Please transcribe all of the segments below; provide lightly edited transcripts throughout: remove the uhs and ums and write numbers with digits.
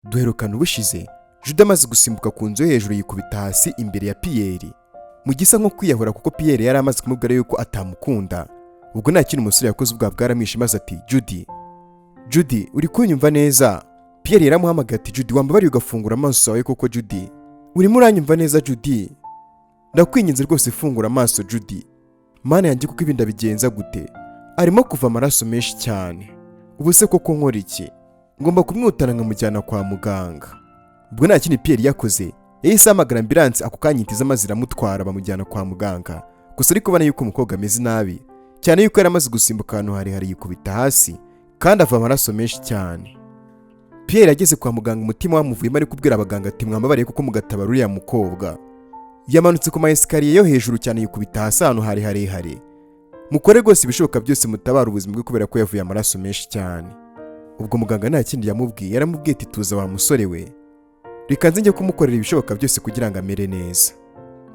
Duherukana ubushize Jude amaze gusimbuka ku nzu yo hejuru yikubita hasi imbere ya Pierre mu gisa nko kwiyahura kuko Pierre yari amaze kumubwira yuko atamukunda. Ubwo nta kintu umusore yakoze ubwa bwaramwishe maze ati Judy uri kunyumva neza? Pierre yaramuhamagaye ati Judy wambabariye ugafungura amaso yawe koko Judy, urimo uranyumva neza Judy? Ndakwinginze rwose fungura amaso Judy. Mana yanjye kuko ibinda bigenza gute? Arimo kuva amaraso menshi cyane. Ubu se koko nkora iki? Ngomba kumwihutana nkamujyana kwa muganga. Ubwo nta kintu Pierre yakoze, yahise ahamagara ambulance ako kanyitiza maze iramutwara bamujyana kwa muganga. Gusa ariko ubona yuko umukobwa ameze nabi cyane yuko yari amaze gusimbuka ahantu hari yikubita hasi kandi ava amaraso menshi cyane. Pierre yageze kwa muganga umutima wamuvuyemo ari kubwira abaganga ati mwambabariye kuko mugatabara uriya mukobwa. Yamanutse ku maesikariye yo hejuru cyane yikubita hasi ahantu hari harehare. Mukore rwose ibishoboka byose mutabara ubuzima bwe kubera ko yavuye amaraso menshi cyane. Ubwo muganga nta kindi yamubwiye, yaramubwiye ati tuza wa musore we, reka nze njye kumukorera ibishoboka byose kugira ngo amere neza.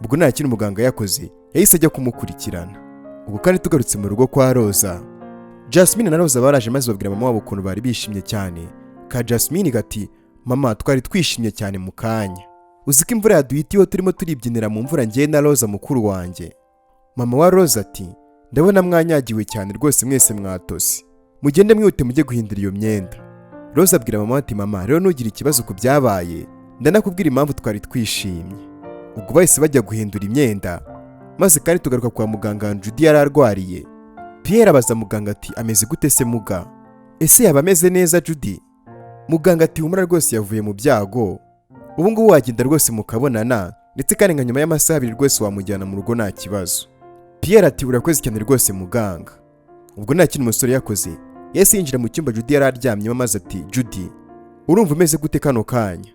Ubwo nta kintu muganga yakoze, yahise ajya kumukurikirana. Ubwo kandi tugarutse mu rugo kwa Rosa, Jasmine na Rosa baraje maze babwira mama wabo ukuntu bari bishimye cyane. Ka Jasmine gati mama twari twishimye cyane mu kanya, uziko imvura yaduhitiyeho turimo turibyinira mu mvura ngiye na Rosa mukuru wanjye. Mama wa Rosa ati ndabona mwanyagiwe cyane rwose mwese mwatose, mugende mwihute mujye guhindura iyo myenda. Rosa abwira mama ati mama rero nugira ikibazo ku byabaye ndanakubwira impamvu twari twishimye. Ubwo bahise bajya guhindura imyenda maze kandi tugaruka kwa muganga Judy yari arwariye. Pierre abaza muganga ati ameze gute se muga? Ese yaba ameze neza Judy? Muganga ati humura rwose yavuye mu byago, ubu ngubu wagenda rwose mukabonana ndetse kandi nka nyuma y'amasaha 2 rwose wamujyana mu rugo nta kibazo. Pierre ati urakoze cyane rwose muganga. Ubwo nta kintu umusore yakoze, yahise yinjira mu cyumba Judy yari aryamyemo maze ati Judy urumva umeze gute kano kanya?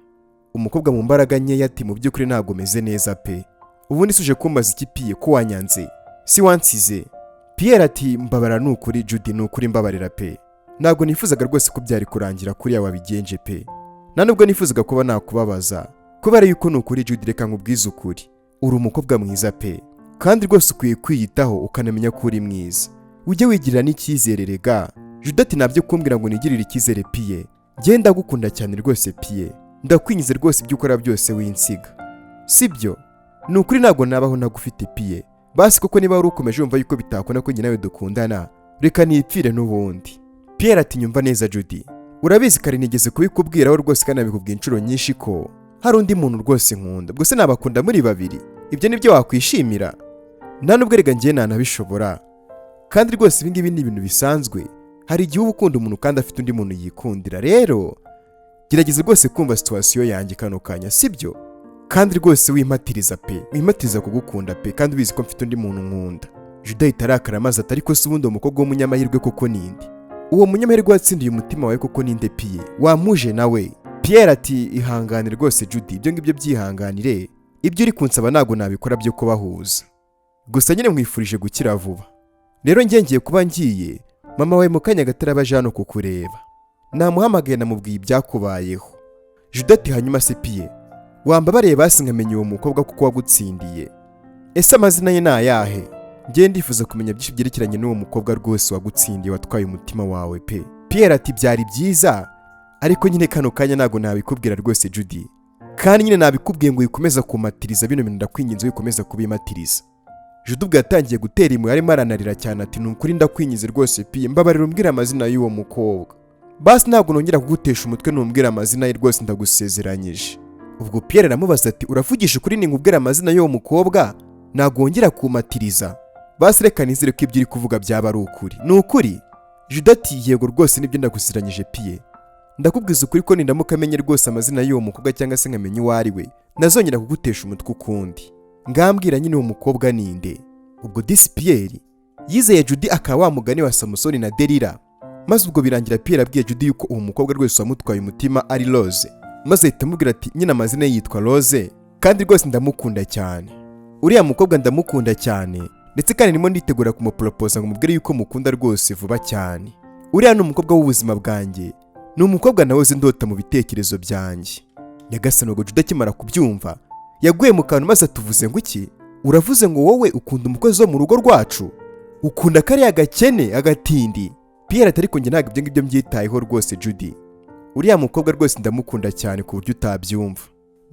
Umukobwa mu mbaraga nke ati mu by'ukuri ntabwo meze neza pe, ubundi suje kumbaza iki Pierre ko wanyanze si wansize? Pierre ati mbabara nukuri Judy nukuri mbabarira pe, ntabwo nifuzaga rwose ko byari kurangira kuri yawe bigenje pe, nta nubwo nifuzaga kuba nakubabaza kubera yuko nukuri Judy reka nkubwize ukuri, uri umukobwa mwiza pe kandi rwose ukwiye kwiyitaho ukanamenya ko uri mwiza, ujye wigirira n'icyizere rega. Judy ati nabyo kumbwira ngo nigirire icyizere Pierre, genda gukunda cyane rwose Pierre, ndakwinyize rwose ibyo ukora byose winsiga sibyo? Nukuri ntabwo nabaho nagufite Pierre, basi koko niba wari ukomeje umva yuko bitakona ko njye nawe dukundana reka nipfire n'ubundi. Pierre ati nyumva neza Judy, urabizi kare nigeze kubikubwiraho rwose kandi nabikubwiye inshuro nyinshi ko hari undi muntu rwose nkunda, ubwo se nabakunda muri babiri, ibyo nibyo wakwishimira? Nta nubwo rega njye nanabishobora kandi rwose ibi ngibi ni ibintu bisanzwe, hari igihe uba ukunda umuntu kandi afite undi muntu yikundira, rero gerageza rwose kumva situation yanjye kano kanya sibyo? Kandi rwose wimpatiriza pe, wimpatiriza kugukunda pe kandi ubizi ko mfite undi muntu nkunda. Judy itarakara maze atari ko se ubundi umukobwa w'umunyamahirwe koko ninde? Uwo munyamahirwe watsindiye umutima wawe koko ninde Pierre? Wamuje nawe? Pierre ati ihangane rwose Judy, ibyo ngibyo byihanganire, ibyo uri kunsaba ntabwo nabikora byo kubahuza, gusa nyine mwifurije gukira vuba. Rero ngiye kuba ngiye, mama wawe mu kanya gatarabaje hano kukureba, namuhamagaye namubwiye ibyakubayeho. Judy ati hanyuma se Pierre wambabariye basi nkamenya uwo mukobwa kuko wagutsindiye, ese amazina ye nayahe? Ngiye ndifuza kumenya byinshi byerekeranye n'uwo mukobwa rwose wagutsindiye watwaye umutima wawe pe. Pierre ati byari byiza ariko nyine kano kanya ntabwo nabikubwira rwose Judy, kandi nyine nabikubwiye ngo ukomeza kumatiriza bino bintu, ndakwinginze ukomeza kubimatiriza. Judy ubwo yatangiye gutera imwe, arimo aranarira cyane ati nukuri ndakwinyize rwose Pierre mbabarira umbwira amazina y'uwo mukobwa, basi ntabwo nongera kugutesha umutwe numbwira amazina ye rwose ndagusezeranyije. Ubwo Pierre aramubaza ati uravugisha ukuri ninkubwira amazina y'uwo mukobwa ntabwo wongera kumatiriza? Basi reka nizere ko ibyo uri kuvuga byaba ari ukuri. Ni ukuri? Judy ati yego rwose nibyo ndagusezeranyije Pierre, ndakubwiza ukuri ko nindamuka amenye rwose amazina y'uwo mukobwa cyangwa se nkamenya uwo ari we nazongera kugutesha umutwe ukundi. Ngambwira nyine uwo mukobwa ninde? Ubwo disi Pierre yizeye Judy akaba wa mugani wa Samusoni na Delila, maze ubwo birangira Pierre abwiye Judy yuko uwo mukobwa rwose wamutwaye umutima ari Rose, maze ahita amubwira ati nyine amazina ye yitwa Rose kandi rwose ndamukunda cyane, uriya mukobwa ndamukunda cyane ndetse kandi nimo nditegura kumupropose ngo mubwire yuko mukunda rwose vuba cyane. Uriya ni umukobwa w'ubuzima bwanjye, ni umukobwa nahoze ndota mu bitekerezo byanjye. Nyagasani ubwo Judy akimara kubyumva yaguye mu kantu maze atuvuze ngo iki? Uravuze ngo wowe ukunda umukozi wo mu rugo rwacu? Ukunda kariya gakene agatindi? Pierre atari ko njye ntabwo ibyo ngibyo mbyitayeho rwose Judy, uriya mukobwa rwose ndamukunda cyane ku buryo utabyumva,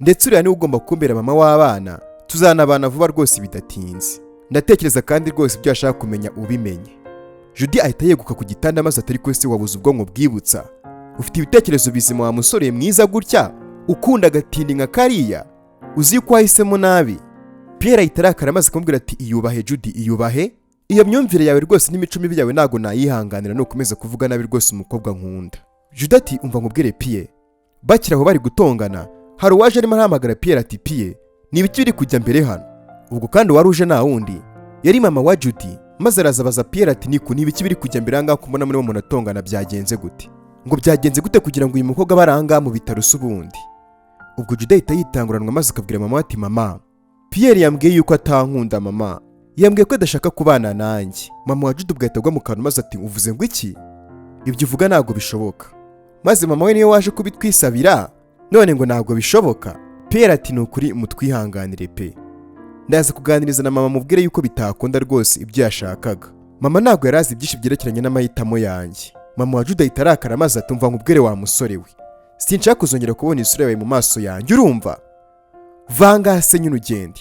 ndetse uriya niwe ugomba kumbera mama w'abana, tuzanabana vuba rwose bidatinze. Ndatekereza kandi rwose ibyo ashaka kumenya ubimenye. Judy ahita yeguka ku gitanda maze atari ko se wabuze ubwonko bwibutsa, ufite ibitekerezo bizima wa musore mwiza gutya, ukunda agatindi nka kariya, uzi ko wahisemo nabi. Pierre ahita arakara maze kumubwira ati iyubahe Judy, iyubahe, iyo myumvire yawe rwose n'imico mibi yawe ntago nayihanganira no kumeza kuvuga nabi rwose umukobwa nkunda. Judy ati umva nkubwire Pierre, bakira aho bari gutongana, hari uwaje arimo arahamagara Pierre ati Pierre, ni ibiki biri kujya mbere hano? Ubwo kandi wari uje nta wundi yari mama wa Judy, maze arazabaza Pierre ati niku ni ibiki biri kujya mbere ahangaha kumubona muri umuntu atongana byagenze gute? Ngo byagenze gute kugira ngo uyu mukobwa baranga mu bitaro subundi? Ubwo Judy ahita yitanguranwa maze akabwira mama ati mama, Pierre yambwiye yuko atankunda mama, yambwiye ko adashaka kubana nanjye. Mama wa Judy ubwo ahita agwa mu kantu maze ati uvuze ngo iki? Ibyo uvuga ntabwo bishoboka. Maze mama we niyo waje kubitwisabira, none ngo ntabwo bishoboka. Pierre ati nukuri mutwihanganire pe, ndaza kuganiriza na mama mubwire yuko bitakunda rwose ibyo yashakaga. Mama ntabwo yarazi byinshi byerekeranye n'amahitamo yanjye. Mama wa Judy ahita arakara maze ati umva nkubwire wa musore we, sinshaka kuzongera kubona isura yawe mu maso yanjye, urumva? Vanga se nyine ugende.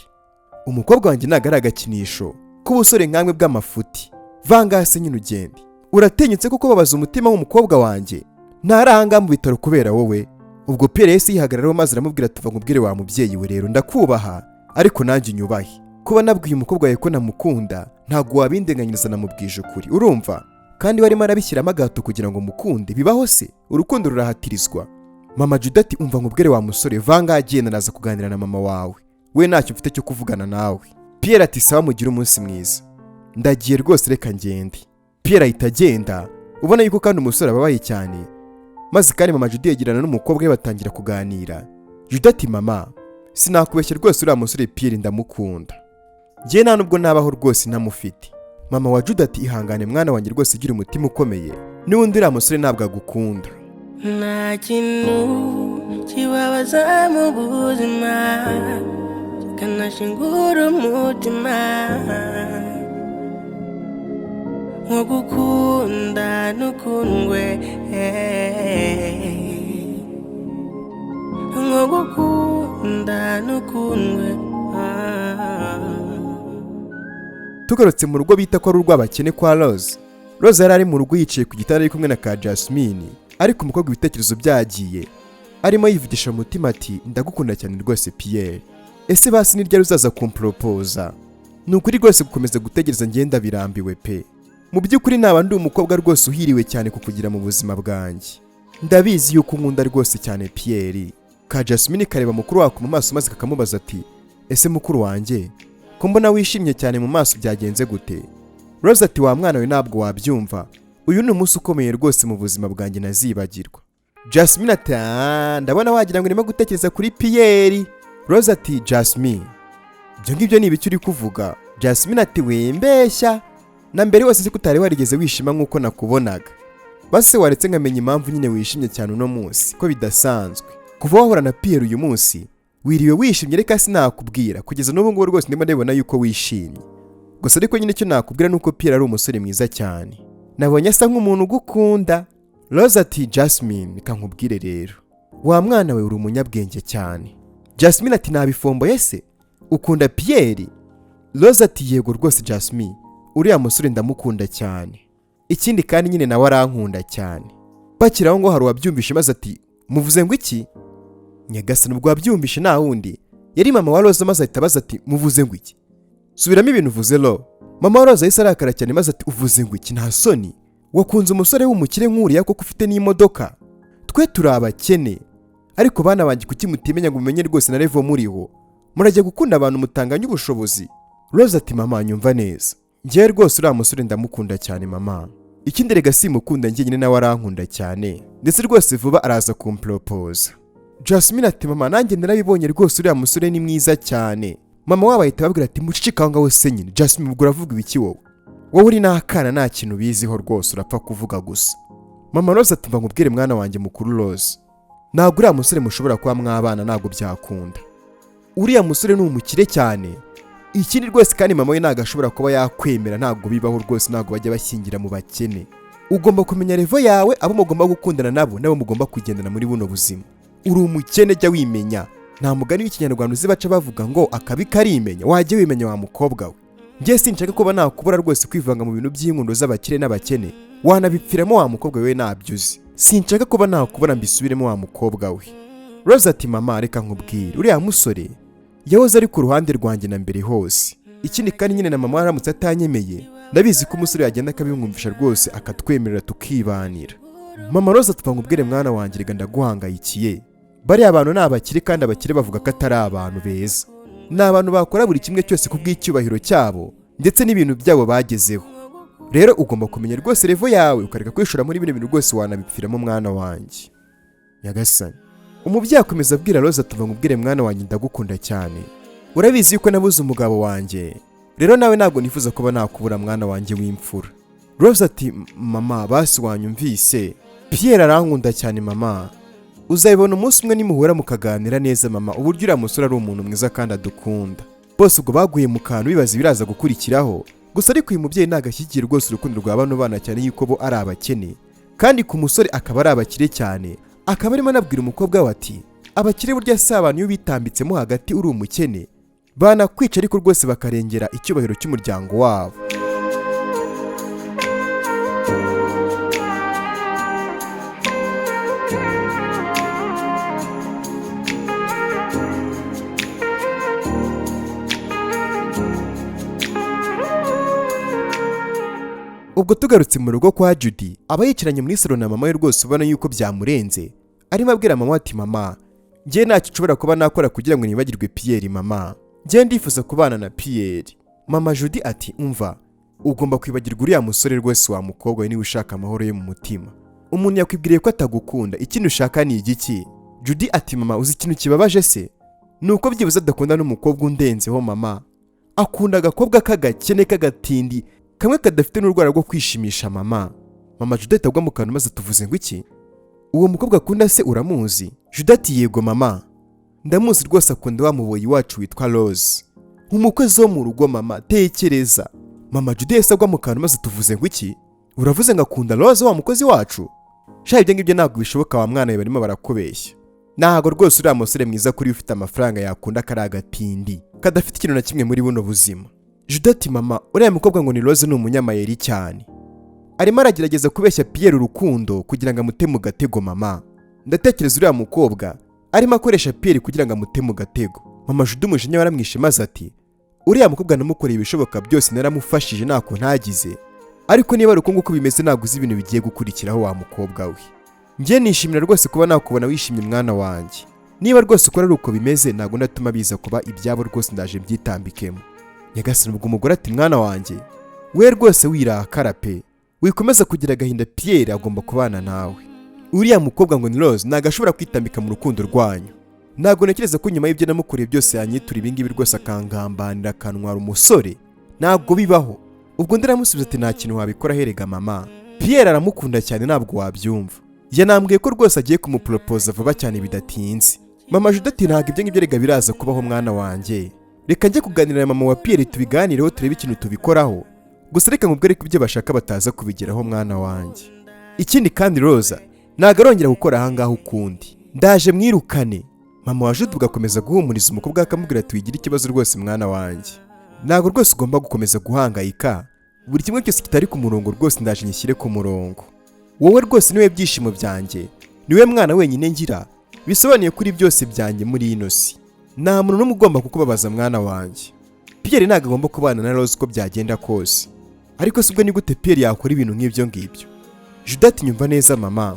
Umukobwa wanjye ntabwo ari agakinisho k'ubusore nkamwe bw'amafuti. Vanga se nyine ugende. Uratenyutse kuko babaza umutima w'umukobwa wanjye, ntaranga mu bitaro kubera wowe. Ubwo Pierre yese yihagararaho maze aramubwira ati uva nkubwire wa mubyeyi we rero, ndakubaha ariko nanjye unyubahe. Kuba nabwiye umukobwa wawe ko namukunda ntabwo wabindenganyiriza, namubwije ukuri, urumva? Kandi warimo arabishyiramo agahato kugira ngo mukunde, bibaho se? Urukundo rurahatirizwa. Mama Judy ati umva nkubwire wa musore, vanga agenda naza kuganira na mama wawe, we ntacyo mfite cyo kuvugana nawe. Pierre ati sawa mugire umunsi mwiza, ndagiye rwose reka ngende. Pierre ahita agenda, ubona yuko kandi umusore ababaye cyane. Maze kandi mama Judy yagirana n'umukobwa we batangira kuganira. Judy ati mama, sinakubeshya rwose uriya musore Pierre ndamukunda, njye nta nubwo nabaho rwose ntamufite. Mama wa Judy ati ihangane mwana wanjye rwose ugira umutima ukomeye, n'undi uriya musore ntabwo agukunda. Nta kintu kibabaza mu buzima kikanashingura umutima nko gukunda n'ukundwe, nko gukunda n'ukundwe. Tugarutse mu rugo bita ko ari urw'abakene kwa Rose. Rose yari ari mu rugo yicaye ku gitanda ari kumwe na ka Jasmine, ariko umukobwa ibitekerezo byagiye arimo yivugisha mu mutima ati ndagukunda cyane rwose Pierre, ese basi ni ryari uzaza kumpropoza? Nukuri rwose gukomeza gutegereza ngenda birambiwe pe. Mu by'ukuri naba ndi umukobwa rwose uhiriwe cyane kukugira mu buzima bwanjye, ndabizi yuko unkunda rwose cyane Pierre. Ka Jasmine kareba mukuru wako mu maso maze kakamubaza ati ese mukuru wanjye ko mbona wishimye cyane mu maso byagenze gute? Rose ati wa mwana we ntabwo wabyumva, uyu ni umunsi ukomeye rwose mu buzima bwanjye nazibagirwa. Jasmine ati ndabona wagira ngo urimo gutekereza kuri Pierre. Rose ati Jasmine, ibyo ngibyo ni ibiki uri kuvuga? Jasmine ati wembeshya, na mbere wose se kutari warigeze wishima nk'uko nakubonaga. Base waretse nkamenya impamvu nyine wishimye cyane uno munsi ko bidasanzwe. Kuva wahura na Pierre uyu munsi wiriwe wishimye, reka sinakubwira kugeza n'ubu ngubu rwose ndimo ndabona yuko wishimye. Gusa ariko nyine icyo nakubwira nuko Pierre ari umusore mwiza cyane, nabonye asa nk'umuntu ugukunda. Rose ati Jasmine reka nkubwire rero, wa mwana we uri umunyabwenge cyane. Jasmine ati nabifomboye se ukunda Pierre? Rose ati yego rwose Jasmine, uriya musore ndamukunda cyane, ikindi kandi nyine nawe arankunda cyane. Bakiraho ngo hari uwabyumvishe maze ati muvuze ngo iki? Nyagasani ubwo wabyumvishe nta wundi yari mama wa Rose maze ahita abaza ati muvuze ngo iki? Subiramo ibintu uvuze Ro. Mama wa Rose ahise arakara cyane maze ati uvuze ngo iki? Nta soni, wakunze umusore w'umukire nk'uriya koko ufite n'imodoka? Twe turi abakene, ariko bana banjye kuki mutimenya ngo mumenye rwose na level muriho, murajya gukunda abantu mutanganya ubushobozi? Rose ati mama nyumva neza, njye rwose uriya musore ndamukunda cyane mama, ikindi rega simukunda njye nyine nawe arankunda cyane, ndetse rwose vuba araza kumpropose. Jasmine ati mama nanjye narabibonye rwose uriya musore ni mwiza cyane. Mama wabo ahita ababwira ati mucicika ngaho se nyine. Jasmine ubwo uravuga ibiki wowe? Wowe uri n'akana nta kintu biziho rwose urapfa kuvuga gusa. Mama Rose ati mva nkubwire mwana wanjye mukuru Rose, ntabwo uriya musore mushobora kuba mwabana, ntabwo byakunda. Uriya musore ni umukire cyane, ikindi rwose kandi mama we ntabwo ashobora kuba yakwemera, ntabwo bibaho rwose, ntabwo bajya bashyingira mu bakene. ugomba kumenya revo yawe, abo mugomba gukundana nabo mugomba kugendana muri buno buzima. Uri umukene, jya wimenya. Nta mugani w'ikinyarwanda uzi baca bavuga ngo akabi karimenya. Wajye wimenya wa mukobwa we. Njye sinshaka kuba nakubura rwose kwivanga mu bintu by'inkundo z'abakire n'abakene. Wanabipfiramo wa mukobwa we nabyuzi. Sinshaka kuba nakubura mbisubiremo wa mukobwa we. Rose ati mama reka nkubwire, uriya musore yahoze ari ku ruhande rwanjye na mbere hose. Ikindi kandi nyine na mama aramutse atanyemeye, ndabizi ko umusore yagenda akabimwumvisha rwose akatwemerera tukibanira. Mama Rose ati nkubwire mwana wanjye rega ndaguhangayikiye. Bariya abantu ni abakire kandi abakire bavuga ko atari abantu beza. Ni abantu bakora buri kimwe cyose kubw'icyubahiro cyabo ndetse n'ibintu byabo bagezeho. Rero ugomba kumenya rwose revo yawe ukareka kwishora muri bino bintu rwose wanabipfiramo mwana wanjye. Nyagasani. Umubyeyi akomeza abwira Rose ati nkubwire mwana wanjye ndagukunda cyane. Urabizi yuko nabuze umugabo wanjye. Rero nawe ntabwo nifuza kuba nakubura mwana wanjye w'imfura. Rose ati mama basi wanyumvise. Pierre arankunda cyane mama. Uzabibona umunsi umwe nimuhura mukaganira neza mama uburyo uriya musore ari umuntu mwiza kandi adukunda. Bose ubwo baguye mu kantu bibaza biraza gukurikiraho. Gusa ariko uyu mubyeyi ntagashyigikira rwose urukundo rwa bano bana cyane yuko bo ari abakene. Kandi ku musore akaba ari abakire cyane. Akaba arimo anabwira umukobwa we ati abakire burya si abantu iyo bitambitsemo hagati uri umukene banakwica ariko rwose bakarengera icyubahiro cy'umuryango wabo. Ubwo tugarutse mu rugo kwa Judy, aba yicaranye muri salon na mama we rwose ubona yuko byamurenze. Arimo abwira mama ati mama, njye ntacyo nshobora kuba nakora kugira ngo nibagirwe Pierre mama. Njye ndifuza kubana na Pierre. Mama Judy ati umva, ugomba kwibagirwa uriya musore rwose wa mukobwa we niba ushaka amahoro yo mu mutima. Umuntu yakwibwiriye ko atagukunda, ikintu ushaka ni igiki? Judy ati mama uzi ikintu kibabaje se? Nuko byibuze adakunda n'umukobwa undenzeho mama. Akunda agakobwa k'agakene k'agatindi kamwe kadafite n'urwara rwo kwishimisha mama. Mama Judy atagwa mu kantu maze tuvuze ngo iki? Uwo mukobwa akunda se uramuzi? Judy ati yego mama. Ndamuzi rwose akunda wa muboyi wacu witwa Rose. Umukozi wo mu rugo mama, tekereza. Mama Judy yese agwa mu kantu maze tuvuze ngo iki? Uravuze ngo akunda Rose wa mukozi wacu? Sha ibyo ngibyo ntabwo bishoboka wa mwana we barimo barakubeshya. Ntabwo rwose uriya musore mwiza kuri ufite amafaranga yakunda kari agatindi kadafite ikintu na kimwe muri buno buzima. Judy ati mama uriya mukobwa ngo ni Rose ni umunyamayeri cyane. Arimo aragerageza kubeshya Pierre urukundo kugira ngo amute mu gatego mama. Ndatekereza uriya mukobwa arimo akoresha Pierre kugira ngo amute mu gatego. Mama Judy umujinya waramwishe maze ati uriya mukobwa namukoreye ibishoboka byose naramufashije ntako ntagize. Ariko niba ruko nguko bimeze naguze ibintu bigiye gukurikiraho wa mukobwa we. Njye nishimira rwose kuba nakubona wishimye mwana wanjye. Niba rwose ukora uko bimeze ntabwo natuma biza kuba ibyabo rwose ndaje byitambikemo. Nyagasani ubwo umugore ati mwana wanjye we rwose wirakara pe. Wikomeza kugira agahinda Pierre agomba kubana nawe. Uriya mukobwa ngo ni Rose ntago ashobora kwitambika mu rukundo rwanyu. Ntago ntekereza ko nyuma y'ibyo namukoreye byose yanyitura ibingibi rwose akangambanira akanwara umusore. Ntabwo bibaho. Ubwo ndaramusubiza ati nta kintu wabikora herega mama. Pierre aramukunda cyane ntabwo wabyumva. Yanambwiye ko rwose agiye kumupropose vuba cyane bidatinze. Mama Judy ati ntabwo ibyo ngibyo rega biraza kubaho mwana wanjye. Reka njye kuganira na mama wa Pierre tubiganireho turebe ikintu tubikoraho. Gusa reka nkubwire ko ibyo bashaka bataza kubigeraho mwana wanjye. Ikindi kandi Rosa ntago arongera gukora ahangaha ukundi. Ndaje mwirukane. Mama wa Judy ugakomeza guhumuriza umukobwa akamubwira ati wigira ikibazo rwose mwana wanjye. Ntago rwose ugomba gukomeza guhangayika. Buri kimwe cyose kitari ku murongo rwose ndaje nyishyire ku murongo. Wowe rwose niwe byishimo byanjye. Niwe mwana wenyine ngira. Bisobanuye kuri byose byanjye muri ino si. Nta muntu n'umwe ugomba kukubabaza mwana wanjye. Pierre ntago agomba kubana na Rose uko byagenda kose. Ariko sibwo ni gute Pierre yakora ibintu nk'ibyo ngibyo? Judy ati nyumva neza mama.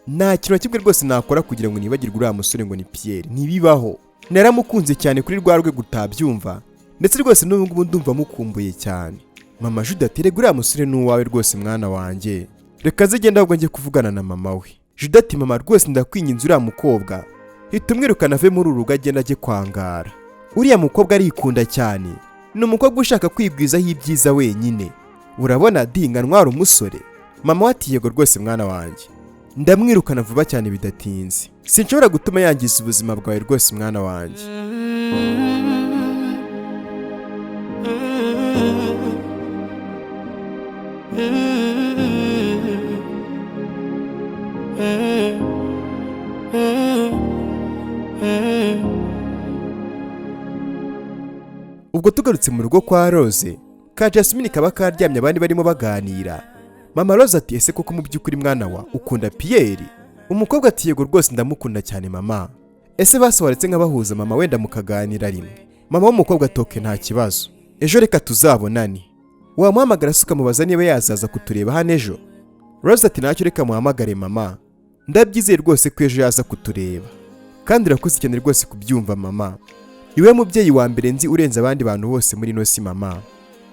Nta kintu kimwe rwose nakora kugira ngo nibagirwe uriya musore ngo ni Pierre. Ntibibaho. Naramukunze cyane kuri rwa rwe gutabyumva. Ndetse rwose n'ubu ngubu ndumva mukumbuye cyane. Mama Judy ati rega uriya musore n'uwawe rwose mwana wanjye. Reka zigenda ahubwo njye kuvugana na mama we. Judy ati mama rwose ndakwinginze uriya mukobwa. Hita umwirukana ave muri uru rugo agenda ajye kwangara. Uriya mukobwa arikunda cyane. Ni umukobwa ushaka kwibwizaho ibyiza wenyine. Urabona dinga ntwara umusore. Mama ati yego rwose mwana wanjye. Ndamwirukana vuba cyane bidatinze. Sinshobora gutuma yangiza ubuzima bwawe rwose mwana wanjye. Ubwo tugarutse mu rugo kwa Rose, ka Jasmine kaba karyamye abandi barimo baganira. Mama Rose ati ese koko mu by'ukuri mwana wa ukunda Pierre? Umukobwa ati yego rwose ndamukunda cyane mama. Ese basohoretse nk'abahuza mama wenda mukaganira rimwe? Mama w'umukobwa atoke nta kibazo. Ejo reka tuzabonane. Wamuhamagara suka mubaza niba yazaza kutureba hano ejo? Rose ati ntacyo reka muhamagare mama. Ndabyizeye rwose ko ejo yaza kutureba. Kandi urakoze cyane rwose kubyumva mama. Iwe mubyeyi wa mbere nzi urenze abandi bantu bose muri no si mama.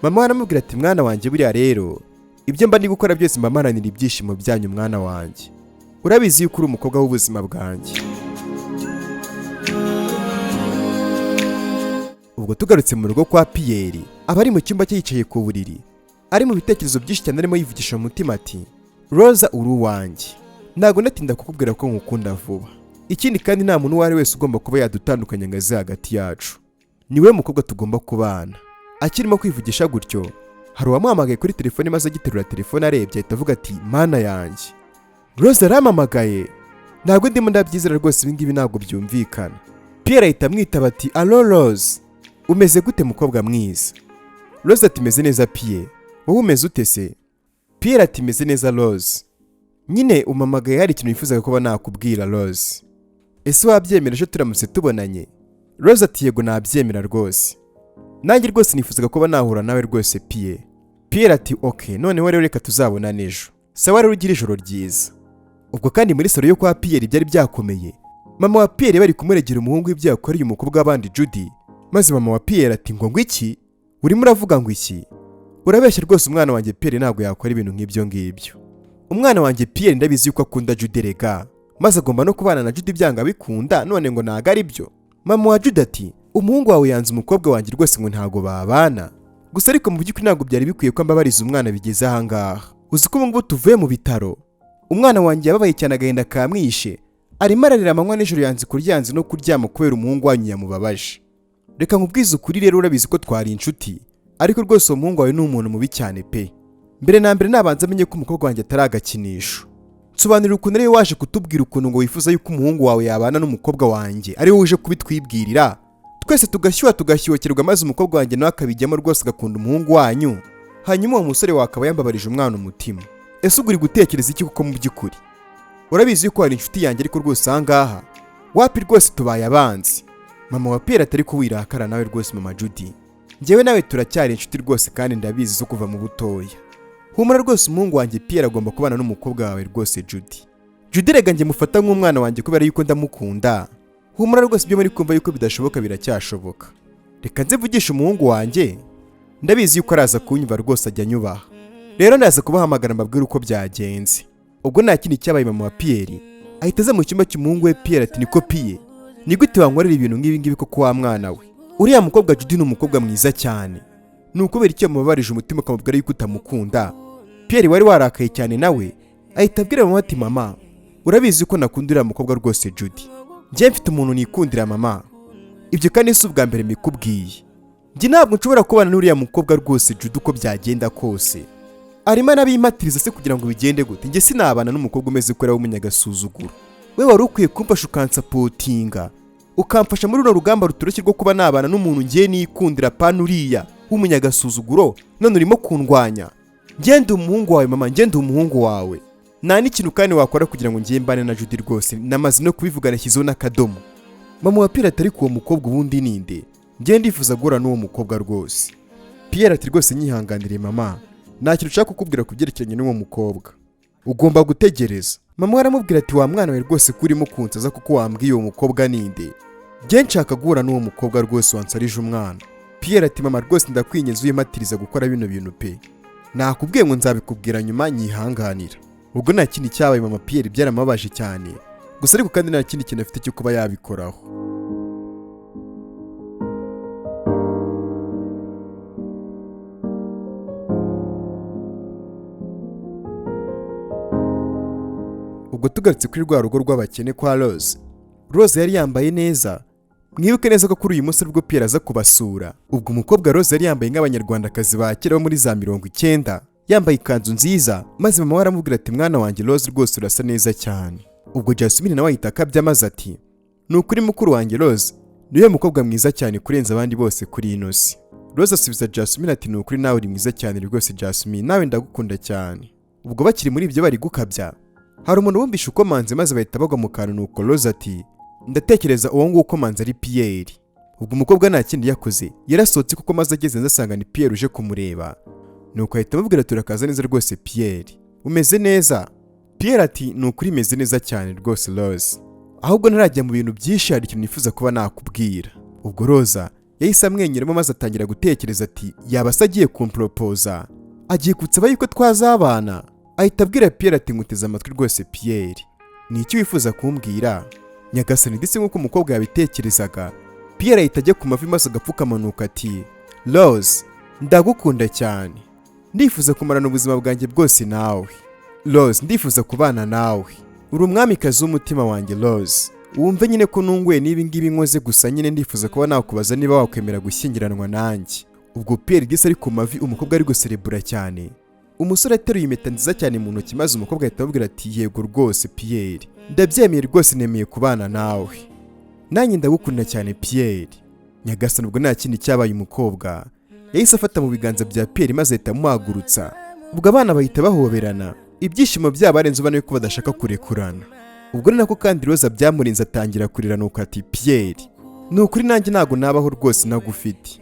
Mama aramubwira ati mwana wanjye buriya rero ibyo mba ndi gukora byose mbamaranira ibyishimo byanyu mwana wanjye. Urabizi yuko uri umukobwa w'ubuzima bwanjye. Ubwo tugarutse mu rugo kwa Pierre, abari mu cyumba cye yicaye ku buriri, ari mu bitekerezo byinshi cyane arimo yivugisha mu mutima ati Rosa uri uwanjye, ntago natinda kukubwira ko nkukunda vuba. Ikindi kandi nta muntu wari wese ugomba kuba yadutandukanya ngo aze hagati yacu. Niwe mukobwa tugomba kubana. Akirimo kwivugisha gutyo, hari uwamuhamagaye kuri telefone maze agiterura telefone arebye ahita avuga ati mana yanjye. Rose aramamagaye. Ntabwo ndimo ndabyizera rwose ibingibi ntabwo byumvikana. Pierre ahita amwitaba ati allo Rose, umeze gute mukobwa mwiza? Rose ati meze neza Pierre, wowe umeze ute se? Pierre ati meze neza Rose. Nyine umamagaye hari ikintu wifuzaga kuba nakubwira Rose. Ese wabyemera ejo turamutse tubonanye? Rose ati yego nabyemera rwose. Nanjye rwose nifuzaga kuba nahura nawe rwose Pierre. Pierre ati okay, noneho rero reka tuzabonane ejo. Sawa rero ugira ijoro ryiza. Ubwo kandi muri salo yo kwa Pierre byari byakomeye. Mama wa Pierre bari kumuregera umuhungu w'ibyo yakoreye umukobwa w'abandi Judy. Maze mama wa Pierre ati ngo iki? Urimo uravuga ngo iki? Urabeshya rwose umwana wanjye Pierre ntabwo yakora ibintu nk'ibyo ngibyo. Umwana wanjye Pierre ndabizi yuko akunda Judy rega. Maze agomba no kubana na Judy byanga bikunda none ngo ntago ari byo. Mama wa Judy ati umuhungu wawe yanze umukobwa wanjye rwose ngo ntago babana. Gusa ariko mu by'ukuri ntago byari bikwiye ko mbabariza umwana bigeze aha ngaha. Uzi ko ubu ngubu tuvuye mu bitaro. Umwana wanjye yababaye cyane agahinda kamwishe. Arimo ararira amanywa n'ijoro yanze kuryanze no kuryama kubera umuhungu wanyu yamubabaje. Reka nkubwize ukuri rero urabizi ko twari inshuti. Ariko rwose uwo muhungu wawe ni umuntu mubi cyane pe. Mbere na mbere nabanza amenye ko umukobwa wanjye atari agakinisho. Nsobanurira ukuntu ariwe waje kutubwira ukuntu ngo wifuza yuko umuhungu wawe yabana n'umukobwa wanjye ari wowe uje kubitwibwirira. Twese tugashyuhokirwa maze umukobwa wanjye nawe akabijyamo rwose agakunda umuhungu wanyu. Hanyuma uwo musore wakaba yambabarije umwana umutima. Ese uguri gutekereza iki kuko mu by'ukuri? Urabizi yuko hari inshuti yanjye ariko rwose aha ngaha wapi rwose tubaye abanzi. Mama wa Pierre atari kuwirakara nawe rwose mama Judy. Njyewe nawe turacyari inshuti rwose kandi ndabizi zo kuva mu butoya. Humura rwose umuhungu wanjye Pierre agomba kubana n'umukobwa wawe rwose Judy. Judy rega njye mufata nk'umwana wanjye kubera yuko ndamukunda. Humura rwose ibyo muri kumva yuko bidashoboka biracyashoboka. Reka nze mvugisha umuhungu wanjye. Ndabizi yuko araza kunyumva rwose ajya nyubaha. Rero ndaza kubahamagara mbabwira uko byagenze. Ubwo nta kindi cyabaye mama wa Pierre ahita aza mu cyumba cy'umuhungu we Pierre ati niko Pierre, ni gute wankorera ibintu nk'ibi ngibi koko wa mwana we? Uriya mukobwa Judy ni umukobwa mwiza cyane. Ni ukubera icyo mubabarije umutima ukamubwira yuko utamukunda. Pierre wari warakaye cyane nawe ahita abwira mama ati mama, urabizi ko nakunda uriya mukobwa rwose Judy. Njye mfite umuntu nikundira mama. Ibyo kandi si ubwa mbere mikubwiye. Njye ntabwo nshobora kubana n'uriya mukobwa rwose Judy uko byagenda kose. Arimo nabimatiriza se kugira ngo bigende gute? Njye sinabana n'umukobwa umeze ko ari umunyagasuzuguro. We wari ukwiye kumfasha ukansapotinga, ukamfasha muri runo rugamba rutoroshye rwo kuba nabana n'umuntu ngiye nikundira pana uriya w'umunyagasuzuguro, none urimo kundwanya. Njye ndi umuhungu wawe mama, njye ndi umuhungu wawe. Nta n'ikintu kandi wakora kugira ngo ngiye mbane na Judy rwose, namaze no kubivuga nashyizeho n'akadomo. Mama wa Pierre atari kuwo mukobwa ubundi ninde? Njye ndifuza guhura n'uwo mukobwa rwose. Pierre ati rwose nyihanganire mama, nta kintu ushaka kukubwira ku byerekeranye n'uwo mukobwa. Ugomba gutegereza. Mama aramubwira ati wa mwana we rwose ko urimo kunsaza kuko wambwiye uwo mukobwa ninde? Njye nshaka guhura n'uwo mukobwa rwose wansarije umwana. Pierre ati mama rwose ndakwinginze uyimatiriza gukora bino bintu pe. Nakubwiye ngo nzabikubwira nyuma nyihanganira. Ubwo nta kindi cyabaye mama Pierre byaramabaje cyane. Gusa ariko kandi nta kindi kintu afite cyo kuba yabikoraho. Ubwo tugarutse kuri rwa rugo rw'abakene kwa Rose. Rose yari yambaye neza. Mwibuke neza ko kuri uyu munsi rwo Pierre aza kubasura. Ubwo umukobwa Rose yari yambaye nk'abanyarwandakazi ba kera bo muri za 90, yambaye ikanzu nziza, maze mama aramubwira ati mwana wanjye Rose rwose urasa neza cyane. Ubwo Jasmine nawe ahita akabya maze ati ni ukuri mukuru wanjye Rose niwe mukobwa mwiza cyane kurenza abandi bose kuri ino si. Rose asubiza Jasmine ati ni ukuri nawe uri mwiza cyane rwose Jasmine, nawe ndagukunda cyane. Ubwo bakiri muri ibyo bari gukabya, hari umuntu wumvishe uko Manzi maze bahita bagwa mu kantu, nuko Rose ati ndatekereza uwo nguwo ko Manzi ari Pierre. Ubwo umukobwa nta kindi yakoze, yarasohotse kuko maze ageze asanga ni Pierre uje kumureba, nuko ahita amubwira turakaza neza rwose Pierre, umeze neza? Pierre ati ni ukuri meze neza cyane rwose Rose, ahubwo ntarajya mu bintu byinshi hari ikintu nifuza kuba nakubwira. Ubwo Rosa yahise amwenyuramo maze atangira gutekereza ati yaba se agiye kumpropoza, agiye kunsaba yuko twazabana. Ahita abwira Pierre ati nguteze amatwi rwose Pierre, ni iki wifuza kumbwira? Nyagasani ndetse nk'uko umukobwa yabitekerezaga, Pierre ahita ajya ku mavi maze agapfukamanuka ati Rose ndagukunda cyane, ndifuza kumarana ubuzima bwanjye bwose nawe. Rose ndifuza kubana nawe, uri umwamikazi w'umutima wanjye Rose, wumve nyine ko nunguye n'ibi ngibi nkoze, gusa nyine ndifuza kuba nakubaza niba wakwemera gushyingiranwa nanjye. Ubwo Pierre gise ari ku mavi, umukobwa ari guserebura cyane. Umusore ateruye impeta nziza cyane mu ntoki maze umukobwa ahita amubwira ati yego rwose Pierre, ndabyemeye rwose, nemeye kubana nawe, nanjye ndagukunda cyane Pierre. Nyagasani ubwo nta kindi cyabaye, umukobwa yahise afata mu biganza bya Pierre maze ahita amuhagurutsa. Ubwo abana bahita bahoberana, ibyishimo byabo arenze ubona yuko badashaka kurekurana. Ubwo ni nako kandi Rosa byamurinze atangira kurira, nuko ati Pierre ni ukuri nanjye ntago nabaho rwose nagufite.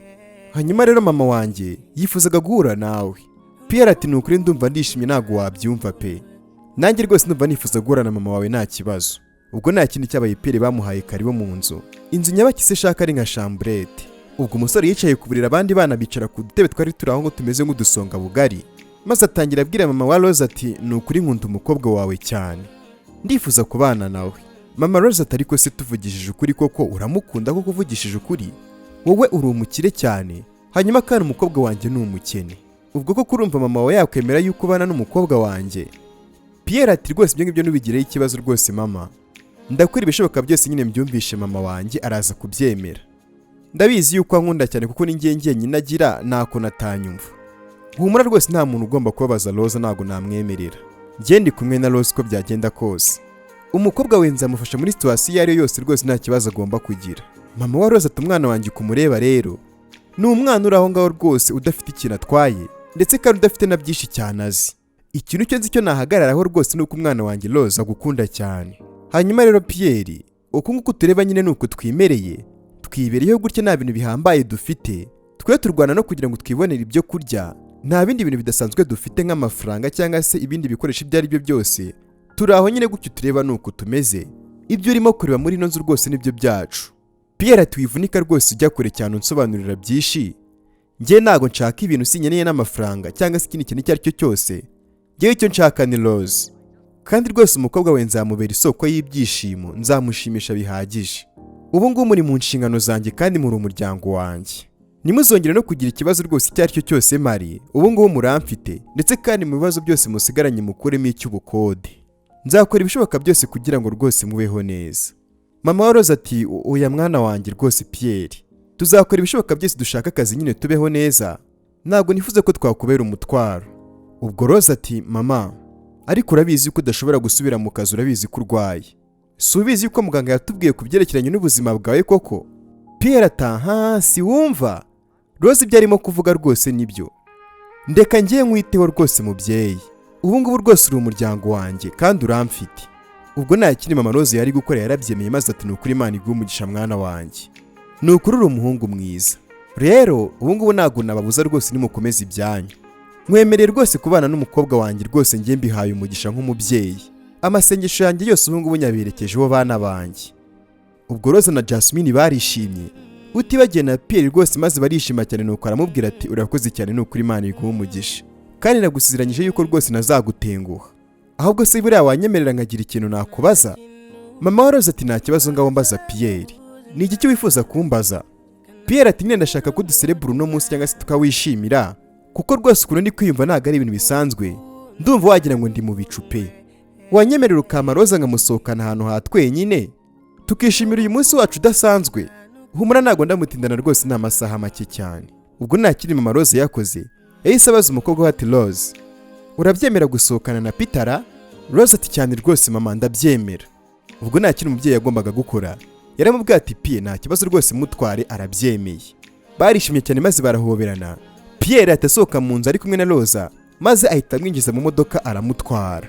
Hanyuma rero mama wanjye yifuzaga guhura nawe. Pierre ati ni ukuri ndumva ndishimye ntago wabyumva pe, nanjye rwose ndumva nifuza guhura na mama wawe nta kibazo. Ubwo nta kindi cyabaye, Pierre bamuhaye karibu mu nzu nyabakise shaka ari nka chambrette. Ubwo umusore yicaye ku buriri, abandi bana bicara ku dutebe twari turi aho ngo tumeze nk'udusonga bugari, maze atangira abwira mama wa Rose ati ni ukuri nkunda umukobwa wawe cyane, ndifuza kubana nawe. Mama Rose ati ariko se tuvugishije ukuri koko uramukunda koko? Uvugishije ukuri wowe uri umukire cyane, hanyuma kandi umukobwa wanjye ni umukene, ubwo koko urumva mama wawe yakwemera yuko ubana n'umukobwa wanjye? Pierre ati rwose ibyo ngibyo nubigireho ikibazo rwose mama, ndakora ibishoboka byose nyine mbyumvishe mama wanjye araza kubyemera, ndabizi yuko ankunda cyane kuko ni njye nyine agira, ntako natanyumva. Humura rwose nta muntu ugomba kubabaza Rose, ntago namwemerera, njye ndi kumwe na Rose uko byagenda kose. Umukobwa we nzamufasha muri situation iyo ari yo yose rwose, nta kibazo agomba kugira. Mama wa Rose ati umwana wanjye kumureba rero ni umwana uri aho ngaho rwose udafite ikintu atwaye, ndetse kandi udafite na byinshi cyane azi. Ikintu cyo nzi cyo nahagararaho rwose nuko umwana wanjye Rose agukunda cyane. Hanyuma rero Pierre uko nguko tureba nyine nuko twimereye, twibereyeho gutya nta bintu bihambaye dufite, twe turwana no kugira ngo twibonere ibyo kurya, nta bindi bintu bidasanzwe dufite nk'amafaranga cyangwa se ibindi bikoresho ibyo ari byo byose, turi aho nyine gutyo tureba nuko tumeze. Ibyo urimo kureba muri ino nzu rwose nibyo byacu. Pierre ati wivunika rwose ujya kure cyane unsobanurira byinshi, njye ntago nshaka ibintu sinyeneye n'amafaranga cyangwa se ikindi kintu icyo ari cyo cyose, njyewe icyo nshaka ni Rose, kandi rwose umukobwa we nzamubera isoko y'ibyishimo, nzamushimisha bihagije. Ubu ngubu muri mu nshingano zanjye kandi muri umuryango wanjye, nimuzongere no kugira ikibazo rwose icyo ari cyo cyose mari, ubu ngubu muramfite, ndetse kandi mu bibazo byose musigaranye mukuremo icy'ubukode, nzakora ibishoboka byose kugira ngo rwose mubeho neza. Mama wa Rose ati oya mwana wanjye rwose Pierre, tuzakora ibishoboka byose dushaka akazi nyine tubeho neza, ntabwo nifuza ko twakubera umutwaro. Ubwo Rose ati mama ariko urabizi ko udashobora gusubira mu kazi, urabizi ko urwaye, si ubizi ko muganga yatubwiye ku byerekeranye n'ubuzima bwawe koko? Pierre ati si wumva Rose ibyo arimo kuvuga rwose nibyo, ndeka ngiye nkwiteho rwose mubyeyi, ubu ngubu rwose uri umuryango wanjye kandi uramfite. Ubwo nta kindi mama Rose yari gukora, yarabyemeye maze ati ni ukuri Imana iguhe umugisha mwana wanjye, ni ukuri uri umuhungu mwiza. Rero ubu ngubu ntabwo nababuza rwose, nimukomeze ibyanyu, mwemereye rwose kubana n'umukobwa wanjye rwose, njye mbihaye umugisha nk'umubyeyi, amasengesho yanjye yose ubu ngubu nyaberekejeho bana banjye. Ubwo Rose na Jasmine barishimye, utibagiye na Pierre rwose, maze barishima cyane, nuko aramubwira ati urakoze cyane, ni ukuri Imana iguhe umugisha, kandi nagusezeranyije yuko rwose nazagutenguha, ahubwo se buriya wanyemerera nkagira ikintu nakubaza? Mama wa Rose ati nta kibazo ngaho mbaza Pierre, ni iki wifuza kumbaza? Pierre ati nyine ndashaka ko duserebura uno munsi cyangwa se tukawishimira, kuko rwose ukuntu ndi kwiyumva ntabwo ari ibintu bisanzwe, ndumva wagira ngo ndi mu bicu pe. Wanyemerera ukama Rose nkamusohokana ahantu ha twenyine tukishimira uyu munsi wacu udasanzwe? Humura ntabwo ndamutindana rwose, ni amasaha make cyane. Ubwo nta kindi mama Rose yakoze, yahise abaza umukobwa we ati Rose urabyemera gusohokana na Peter? Rose ati cyane rwose mama ndabyemera. Ubwo nta kintu umubyeyi yagombaga gukora, yaramubwiye ati Pierre nta kibazo rwose mutware, arabyemeye. Barishimye cyane maze barahoberana. Pierre atasohoka mu nzu ari kumwe na Rosa maze ahita amwinjiza mu modoka aramutwara.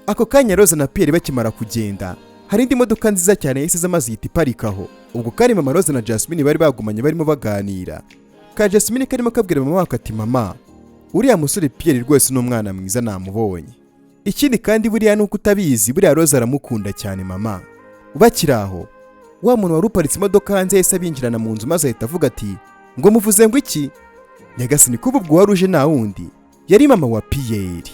Ako kanya Rosa na Pierre bakimara kugenda, hari indi modoka nziza cyane yahise maze ihita iparikaho. Ubwo kandi mama Rosa na Jasmine bari bagumanye barimo baganira. Ka Jasmine karimo kabwira mama wako ati mama, uriya musore Pierre rwose n'umwana mwiza namubonye. Ikindi kandi buriya nuko utabizi, buriya Rosa aramukunda cyane mama. Bakiri aho, wa muntu wari uparitse imodoka hanze yahise abinjirana mu nzu maze ahita avuga ati ngo muvuze ngo iki? Nyagasani kuba ubwo wari uje nta wundi yari mama wa Pierre.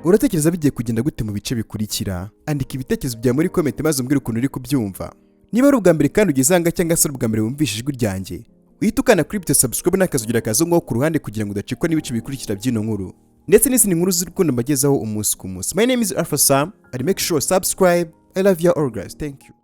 Uratekereza bigiye kugenda gute mu bice bikurikira? Andika ibitekerezo byawe muri comment maze umbwire ukuntu uri kubyumva. Niba ari ubwa mbere kandi ugezanga cyangwa se ubwa mbere wumvishije ijwi ryanjye, uhita ukana kuri subscribe n'akazugira kazongo ku ruhande kugira ngo udacikwa n'ibice bikurikira by'ino nkuru ndetse n'izindi nkuru z'urukundo mbagezaho umunsi ku munsi. My name is Alpha Sam. I make sure subscribe. I love you all guys. Thank you.